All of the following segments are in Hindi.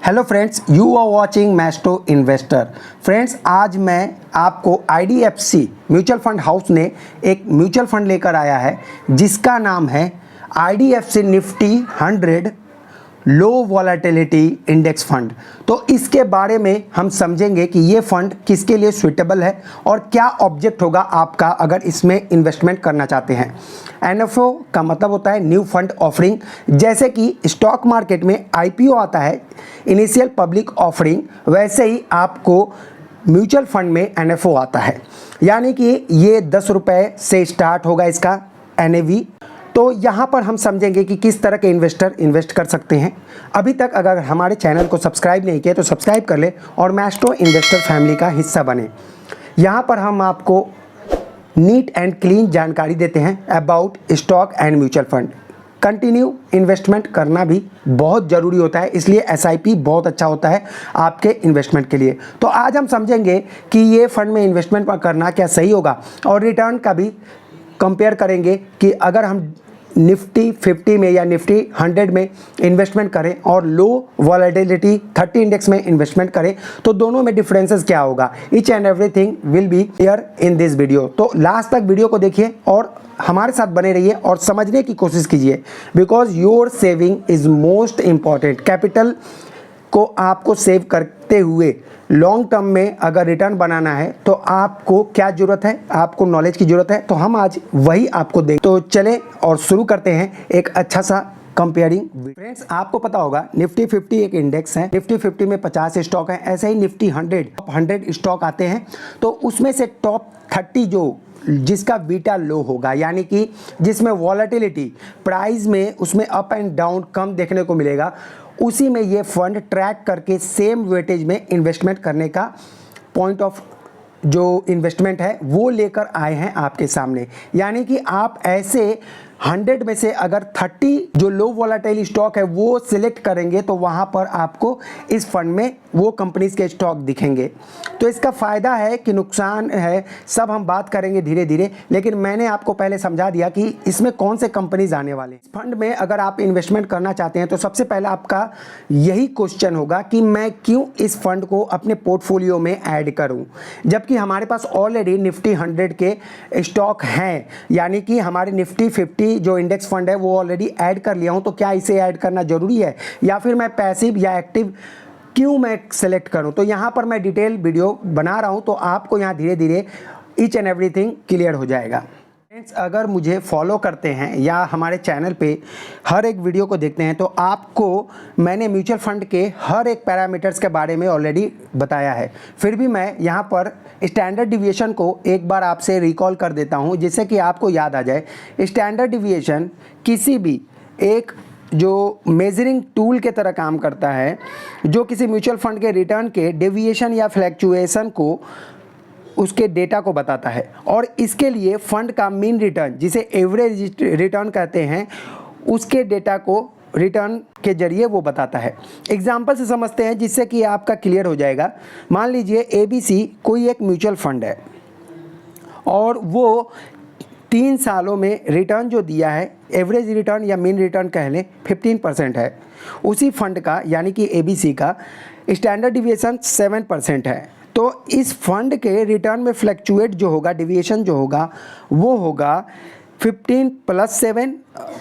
Hello friends, you are watching maestro investor. Friends, आज मैं आपको IDFC म्यूचुअल फंड हाउस ने एक म्यूचुअल फंड लेकर आया है जिसका नाम है IDFC निफ्टी 100 लो वॉलेटिलिटी इंडेक्स फंड। तो इसके बारे में हम समझेंगे कि ये फंड किसके लिए सूटेबल है और क्या ऑब्जेक्ट होगा आपका अगर इसमें इन्वेस्टमेंट करना चाहते हैं। NFO का मतलब होता है न्यू फंड ऑफरिंग। जैसे कि स्टॉक मार्केट में IPO आता है, इनिशियल पब्लिक ऑफरिंग, वैसे ही आपको म्यूचुअल फंड में NFO आता है। यानी कि ये 10 रुपये से स्टार्ट होगा इसका NAV। तो यहाँ पर हम समझेंगे कि किस तरह के इन्वेस्टर इन्वेस्ट कर सकते हैं। अभी तक अगर हमारे चैनल को सब्सक्राइब नहीं किया तो सब्सक्राइब कर ले और मैस्ट्रो इन्वेस्टर फैमिली का हिस्सा बने। यहाँ पर हम आपको नीट एंड क्लीन जानकारी देते हैं about stock and mutual fund. Continue investment करना भी बहुत ज़रूरी होता है, इसलिए SIP बहुत अच्छा होता है आपके इन्वेस्टमेंट के लिए। तो आज हम समझेंगे कि ये फंड में इन्वेस्टमेंट करना क्या सही होगा और रिटर्न का भी कंपेयर करेंगे कि अगर हम निफ्टी 50 में या निफ्टी 100 में इन्वेस्टमेंट करें और लो वॉलेटिलिटी 30 इंडेक्स में इन्वेस्टमेंट करें तो दोनों में डिफरेंसेस क्या होगा। Each and everything will be clear in this video. तो लास्ट तक वीडियो को देखिए और हमारे साथ बने रहिए और समझने की कोशिश कीजिए, because your saving is most important. Capital को आपको सेव करते हुए लॉन्ग टर्म में अगर रिटर्न बनाना है तो आपको क्या ज़रूरत है, आपको नॉलेज की ज़रूरत है। तो हम आज वही आपको दें। तो चलें और शुरू करते हैं एक अच्छा सा कंपेयरिंग। फ्रेंड्स, आपको पता होगा निफ्टी 50 एक इंडेक्स है। निफ्टी 50 में 50 स्टॉक है। ऐसे ही निफ्टी 100 स्टॉक आते हैं। तो उसमें से टॉप 30 जो जिसका बीटा लो होगा, यानी कि जिसमें वॉलेटिलिटी प्राइस में उसमें अप एंड डाउन कम देखने को मिलेगा, उसी में ये फंड ट्रैक करके सेम वेटेज में इन्वेस्टमेंट करने का पॉइंट ऑफ जो इन्वेस्टमेंट है वो लेकर आए हैं आपके सामने। यानी कि आप ऐसे 100 में से अगर 30 जो लो वॉलेटाइल स्टॉक है वो सिलेक्ट करेंगे तो वहाँ पर आपको इस फंड में वो कंपनीज के स्टॉक दिखेंगे। तो इसका फ़ायदा है कि नुकसान है, सब हम बात करेंगे धीरे धीरे, लेकिन मैंने आपको पहले समझा दिया कि इसमें कौन से कंपनीज आने वाले। इस फंड में अगर आप इन्वेस्टमेंट करना चाहते हैं तो सबसे पहले आपका यही क्वेश्चन होगा कि मैं क्यों इस फंड को अपने पोर्टफोलियो में ऐड करूँ, जबकि हमारे पास ऑलरेडी निफ्टी 100 के स्टॉक हैं। यानी कि हमारे निफ्टी 50 जो इंडेक्स फंड है वो ऑलरेडी ऐड कर लिया हूं, तो क्या इसे ऐड करना जरूरी है या फिर मैं पैसिव या एक्टिव क्यों मैं सेलेक्ट करूं। तो यहां पर मैं डिटेल वीडियो बना रहा हूं तो आपको यहां धीरे धीरे ईच एंड एवरीथिंग क्लियर हो जाएगा। फ्रेंड्स, अगर मुझे फॉलो करते हैं या हमारे चैनल पे हर एक वीडियो को देखते हैं तो आपको मैंने म्यूचुअल फंड के हर एक पैरामीटर्स के बारे में ऑलरेडी बताया है। फिर भी मैं यहाँ पर स्टैंडर्ड डिविएशन को एक बार आपसे रिकॉल कर देता हूँ जिससे कि आपको याद आ जाए। स्टैंडर्ड डिविएशन किसी भी एक जो मेजरिंग टूल के तरह काम करता है जो किसी म्यूचुअल फंड के रिटर्न के डेविएशन या फ्लैक्चुएशन को उसके डेटा को बताता है और इसके लिए फंड का मीन रिटर्न जिसे एवरेज रिटर्न कहते हैं उसके डेटा को रिटर्न के जरिए वो बताता है। एग्जाम्पल से समझते हैं जिससे कि आपका क्लियर हो जाएगा। मान लीजिए ABC कोई एक म्यूचुअल फंड है और वो 3 सालों में रिटर्न जो दिया है, एवरेज रिटर्न या मीन रिटर्न कह लें, 15% है। उसी फंड का यानी कि ABC का स्टैंडर्ड डिविएशन 7% है। तो इस फंड के रिटर्न में फ्लैक्चुएट जो होगा, डिविएशन जो होगा वो होगा 15 + 7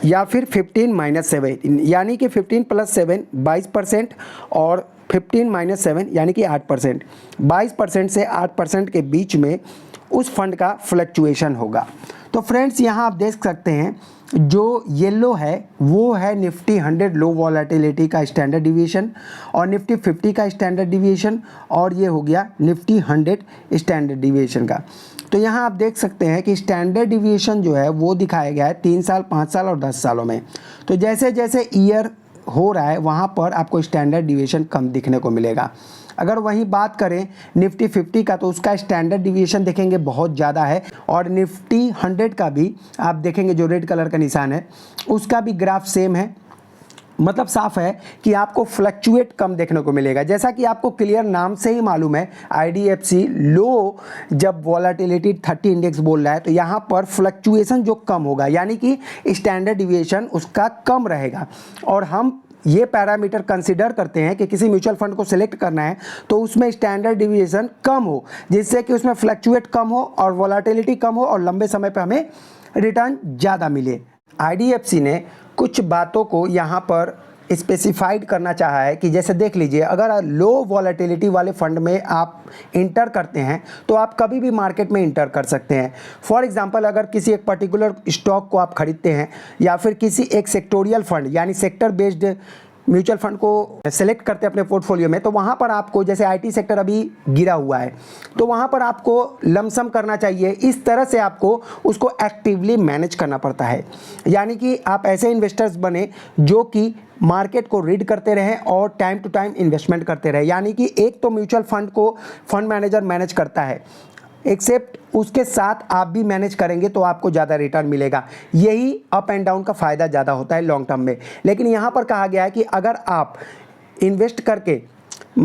या फिर 15 - 7, यानी कि 15 + 7 22% और 15 - 7 यानी कि 8%। 22% से 8% के बीच में उस फंड का फ्लक्चुएशन होगा। तो फ्रेंड्स, यहाँ आप देख सकते हैं जो येलो है वो है निफ्टी 100 लो वॉलेटिलिटी का स्टैंडर्ड डिविएशन और निफ्टी 50 का स्टैंडर्ड डिविएशन, और ये हो गया निफ्टी 100 स्टैंडर्ड डिविएशन का। तो यहाँ आप देख सकते हैं कि स्टैंडर्ड डिविएशन जो है वो दिखाया गया है 3 साल, 5 साल और 10 सालों में। तो जैसे जैसे ईयर हो रहा है वहाँ पर आपको स्टैंडर्ड डिविएशन कम दिखने को मिलेगा। अगर वहीं बात करें निफ्टी 50 का तो उसका स्टैंडर्ड डिविएशन देखेंगे बहुत ज़्यादा है और निफ्टी 100 का भी आप देखेंगे जो रेड कलर का निशान है उसका भी ग्राफ सेम है। मतलब साफ है कि आपको फ्लक्चुएट कम देखने को मिलेगा। जैसा कि आपको क्लियर नाम से ही मालूम है IDFC लो जब वॉलेटिलिटी 30 इंडेक्स बोल रहा है तो यहाँ पर फ्लक्चुएशन जो कम होगा यानी कि स्टैंडर्ड डिविएशन उसका कम रहेगा और हम ये पैरामीटर कंसिडर करते हैं कि किसी म्यूचुअल फंड को सिलेक्ट करना है तो उसमें स्टैंडर्ड डिविएशन कम हो, जिससे कि उसमें फ्लक्चुएट कम हो और वोलेटिलिटी कम हो और लंबे समय पर हमें रिटर्न ज़्यादा मिले। आईडीएफसी ने कुछ बातों को यहाँ पर स्पेसिफाइड करना चाहा है कि जैसे देख लीजिए, अगर लो वॉलेटिलिटी वाले फंड में आप इंटर करते हैं तो आप कभी भी मार्केट में इंटर कर सकते हैं। फॉर एग्जांपल, अगर किसी एक पर्टिकुलर स्टॉक को आप खरीदते हैं या फिर किसी एक सेक्टोरियल फंड यानी सेक्टर बेस्ड म्यूचुअल फंड को सेलेक्ट करते हैं अपने पोर्टफोलियो में, तो वहाँ पर आपको, जैसे आईटी सेक्टर अभी गिरा हुआ है, तो वहाँ पर आपको लमसम करना चाहिए। इस तरह से आपको उसको एक्टिवली मैनेज करना पड़ता है, यानी कि आप ऐसे इन्वेस्टर्स बने जो कि मार्केट को रीड करते रहें और टाइम टू टाइम इन्वेस्टमेंट करते रहें। यानी कि एक तो म्यूचुअल फंड को फंड मैनेजर मैनेज करता है, एक्सेप्ट उसके साथ आप भी मैनेज करेंगे तो आपको ज़्यादा रिटर्न मिलेगा। यही अप एंड डाउन का फ़ायदा ज़्यादा होता है लॉन्ग टर्म में। लेकिन यहाँ पर कहा गया है कि अगर आप इन्वेस्ट करके,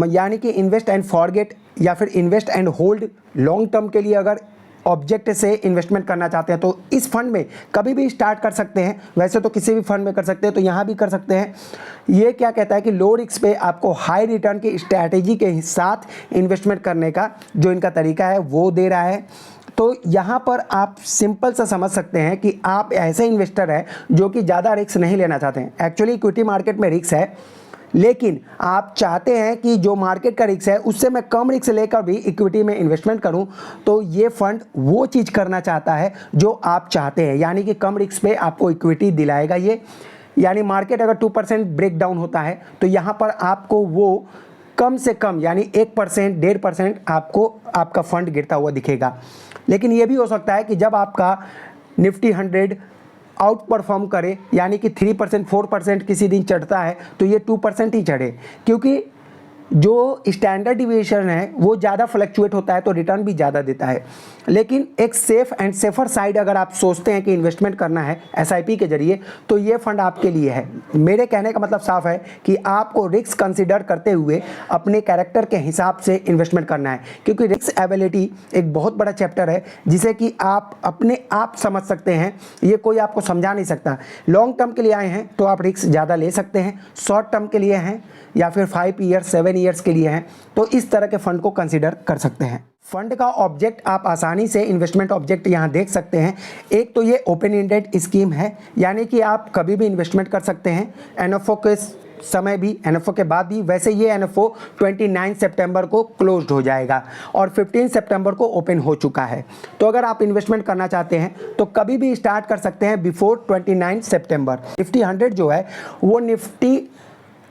यानी कि इन्वेस्ट एंड फॉरगेट या फिर invest and hold long term के लिए अगर ऑब्जेक्ट से इन्वेस्टमेंट करना चाहते हैं तो इस फंड में कभी भी स्टार्ट कर सकते हैं। वैसे तो किसी भी फंड में कर सकते हैं, तो यहाँ भी कर सकते हैं। ये क्या कहता है कि लो रिस्क पे आपको हाई रिटर्न की स्ट्रैटेजी के साथ इन्वेस्टमेंट करने का जो इनका तरीका है वो दे रहा है। तो यहाँ पर आप सिंपल सा समझ सकते हैं कि आप ऐसे इन्वेस्टर हैं जो कि ज़्यादा रिस्क नहीं लेना चाहते हैं। एक्चुअली इक्विटी मार्केट में रिस्क है, लेकिन आप चाहते हैं कि जो मार्केट का रिस्क है उससे मैं कम रिस्क लेकर भी इक्विटी में इन्वेस्टमेंट करूं, तो ये फंड वो चीज़ करना चाहता है जो आप चाहते हैं, यानी कि कम रिस्क पे आपको इक्विटी दिलाएगा ये। यानी मार्केट अगर 2% ब्रेक डाउन होता है तो यहाँ पर आपको वो कम से कम यानी 1%, 1.5% आपको आपका फंड गिरता हुआ दिखेगा। लेकिन ये भी हो सकता है कि जब आपका निफ्टी 100 आउट परफॉर्म करे, यानी कि 3%, 4% किसी दिन चढ़ता है तो ये 2% ही चढ़े, क्योंकि जो स्टैंडर्ड डिविएशन है वो ज़्यादा फ्लक्चुएट होता है तो रिटर्न भी ज़्यादा देता है। लेकिन एक सेफ एंड सेफर साइड अगर आप सोचते हैं कि इन्वेस्टमेंट करना है एसआईपी के जरिए, तो ये फंड आपके लिए है। मेरे कहने का मतलब साफ है कि आपको रिस्क कंसिडर करते हुए अपने कैरेक्टर के हिसाब से इन्वेस्टमेंट करना है, क्योंकि रिस्क एबिलिटी एक बहुत बड़ा चैप्टर है जिसे कि आप अपने आप समझ सकते हैं, ये कोई आपको समझा नहीं सकता। लॉन्ग टर्म के लिए आए हैं तो आप रिस्क ज़्यादा ले सकते हैं, शॉर्ट टर्म के लिए हैं या फिर 5 ईयर्स 7 ईयर्स के लिए हैं तो इस तरह के फंड को कंसीडर कर सकते हैं। फंड का ऑब्जेक्ट आप आसानी से इन्वेस्टमेंट ऑब्जेक्ट यहाँ देख सकते हैं। एक तो ये ओपन एंडेड स्कीम है, यानी कि आप कभी भी इन्वेस्टमेंट कर सकते हैं, एनएफओ के समय भी, एनएफओ के बाद भी। वैसे ये एनएफओ 29 सितंबर को क्लोज्ड हो जाएगा और 15 सितंबर को ओपन हो चुका है। तो अगर आप इन्वेस्टमेंट करना चाहते हैं तो कभी भी स्टार्ट कर सकते हैं बिफोर 29 सितंबर। निफ्टी 100 जो है वो निफ्टी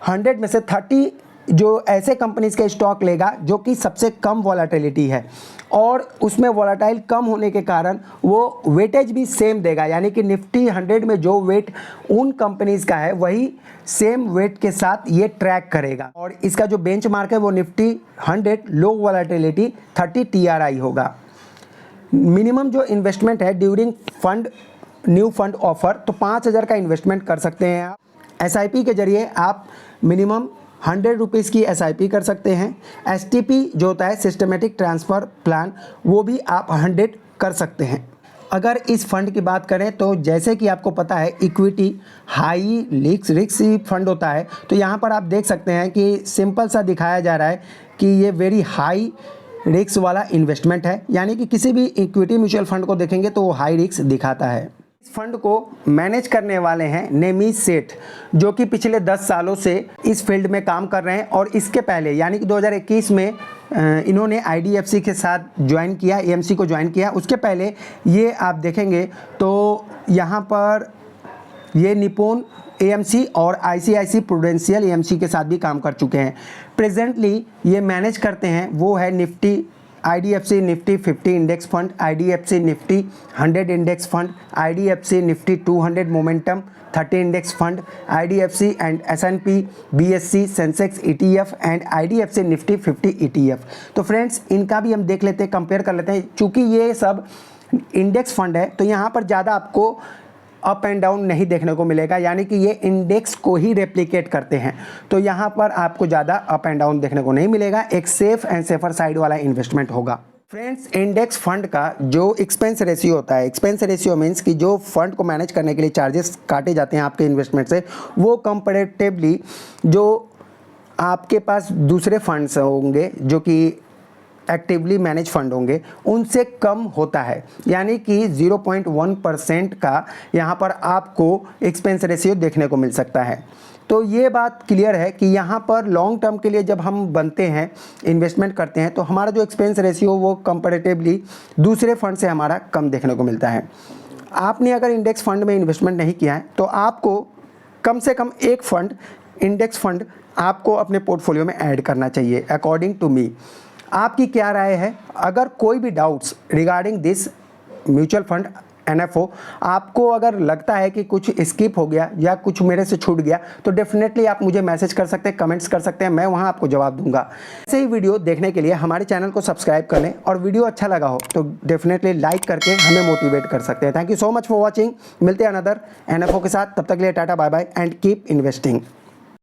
100 में से 30 जो ऐसे कंपनीज के स्टॉक लेगा जो कि सबसे कम वॉलेटिलिटी है और उसमें वॉलेटाइल कम होने के कारण वो वेटेज भी सेम देगा, यानी कि निफ्टी 100 में जो वेट उन कंपनीज का है वही सेम वेट के साथ ये ट्रैक करेगा। और इसका जो बेंचमार्क है वो निफ्टी 100 लो वॉलेटिलिटी 30 TRI होगा। मिनिमम जो इन्वेस्टमेंट है during fund new fund offer, तो 5,000 का इन्वेस्टमेंट कर सकते हैं आप। एसआईपी के जरिए आप मिनिमम 100 रुपीज़ की एसआईपी कर सकते हैं। एसटीपी जो होता है सिस्टमेटिक ट्रांसफ़र प्लान, वो भी आप 100 कर सकते हैं। अगर इस फंड की बात करें तो जैसे कि आपको पता है इक्विटी हाई रिस्क फंड होता है, तो यहाँ पर आप देख सकते हैं कि सिंपल सा दिखाया जा रहा है कि ये वेरी हाई रिस्क वाला इन्वेस्टमेंट है, यानी कि किसी भी इक्विटी म्यूचुअल फंड को देखेंगे तो वो हाई रिस्क दिखाता है। इस फंड को मैनेज करने वाले हैं नेमिस सेठ, जो कि पिछले 10 सालों से इस फील्ड में काम कर रहे हैं और इसके पहले यानी कि 2021 में इन्होंने आईडीएफसी के साथ ज्वाइन किया, एएमसी को ज्वाइन किया। उसके पहले ये आप देखेंगे तो यहाँ पर ये निपुण एएमसी और आईसीआईसी प्रूडेंशियल एएमसी के साथ भी काम कर चुके हैं। प्रेजेंटली ये मैनेज करते हैं वो है Nifty IDFC Nifty 50 index fund, IDFC Nifty 100 index fund, IDFC Nifty 200 momentum 30 index fund, IDFC and S&P BSc Sensex ETF and IDFC Nifty 50 ETF. तो फ्रेंड्स इनका भी हम देख लेते हैं, कंपेयर कर लेते हैं। चूँकि ये सब इंडेक्स फंड है तो यहाँ पर ज़्यादा आपको अप एंड डाउन नहीं देखने को मिलेगा, यानी कि ये इंडेक्स को ही रेप्लिकेट करते हैं, तो यहाँ पर आपको ज़्यादा अप एंड डाउन देखने को नहीं मिलेगा। एक सेफ एंड सेफर साइड वाला इन्वेस्टमेंट होगा। फ्रेंड्स, इंडेक्स फंड का जो एक्सपेंस रेशियो होता है, एक्सपेंस रेशियो मीन्स कि जो फंड को मैनेज करने के लिए चार्जेस काटे जाते हैं आपके इन्वेस्टमेंट से, वो कंपैरेटिवली जो आपके पास दूसरे फंड्स होंगे जो कि एक्टिवली मैनेज फंड होंगे उनसे कम होता है। यानी कि 0.1% का यहाँ पर आपको एक्सपेंस रेशियो देखने को मिल सकता है। तो ये बात क्लियर है कि यहाँ पर लॉन्ग टर्म के लिए जब हम बनते हैं, इन्वेस्टमेंट करते हैं, तो हमारा जो एक्सपेंस रेशियो वो कंपैरेटिवली दूसरे फंड से हमारा कम देखने को मिलता है। आपने अगर इंडेक्स फंड में इन्वेस्टमेंट नहीं किया है तो आपको कम से कम एक फंड, इंडेक्स फंड आपको अपने पोर्टफोलियो में ऐड करना चाहिए अकॉर्डिंग टू मी। आपकी क्या राय है? अगर कोई भी doubts regarding this mutual fund NFO आपको अगर लगता है कि कुछ स्किप हो गया या कुछ मेरे से छूट गया, तो डेफिनेटली आप मुझे मैसेज कर सकते हैं, कमेंट्स कर सकते हैं, मैं वहां आपको जवाब दूंगा। ऐसे ही वीडियो देखने के लिए हमारे चैनल को सब्सक्राइब कर लें और वीडियो अच्छा लगा हो तो डेफिनेटली लाइक करके हमें मोटिवेट कर सकते हैं। Thank you so much for watching. मिलते हैं अनदर NFO के साथ, तब तक के लिए टाटा bye bye and keep investing.